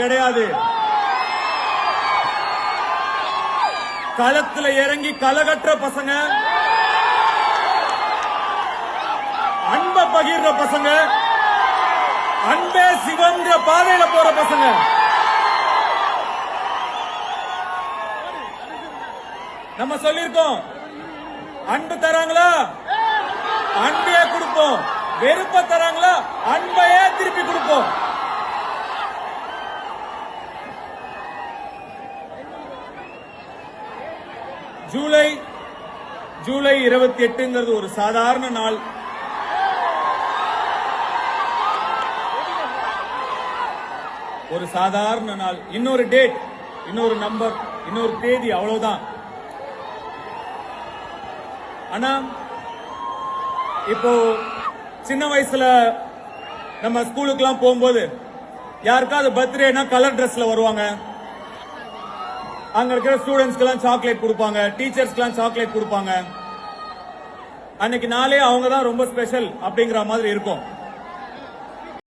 கிடையாது. களத்துல இறங்கி கலகற்ற பசங்க, அன்பை பகிர்ற பசங்க, அன்பே சிவங்கிற பாதையில போற பசங்க. நம்ம சொல்லிருக்கோம், அன்பு தராங்களா அன்பையே கொடுப்போம், வெறுப்ப தராங்களா அன்பையே திருப்பி கொடுப்போம். ஜூலை 28 ஒரு சாதாரண நாள். ஒரு சாதாரண நாள். இன்னொரு டேட், இன்னொரு நம்பர், இன்னொரு தேதி, அவ்வளவுதான். ஆனா இப்போ சின்ன வயசுல நம்ம ஸ்கூலுக்கு போகும்போது யாருக்காவது பர்த்டேனா கலர் டிரெஸ்ல வருவாங்க. அங்க இருக்கிற ஸ்டூடெண்ட்ஸ்க்கு சாக்லேட் கொடுப்பாங்க, டீச்சர்ஸ்க்கு சாக்லேட் கொடுப்பாங்க. அன்னைக்கு நாளே அவங்க தான் ரொம்ப ஸ்பெஷல் அப்படிங்கிற மாதிரி இருக்கும்.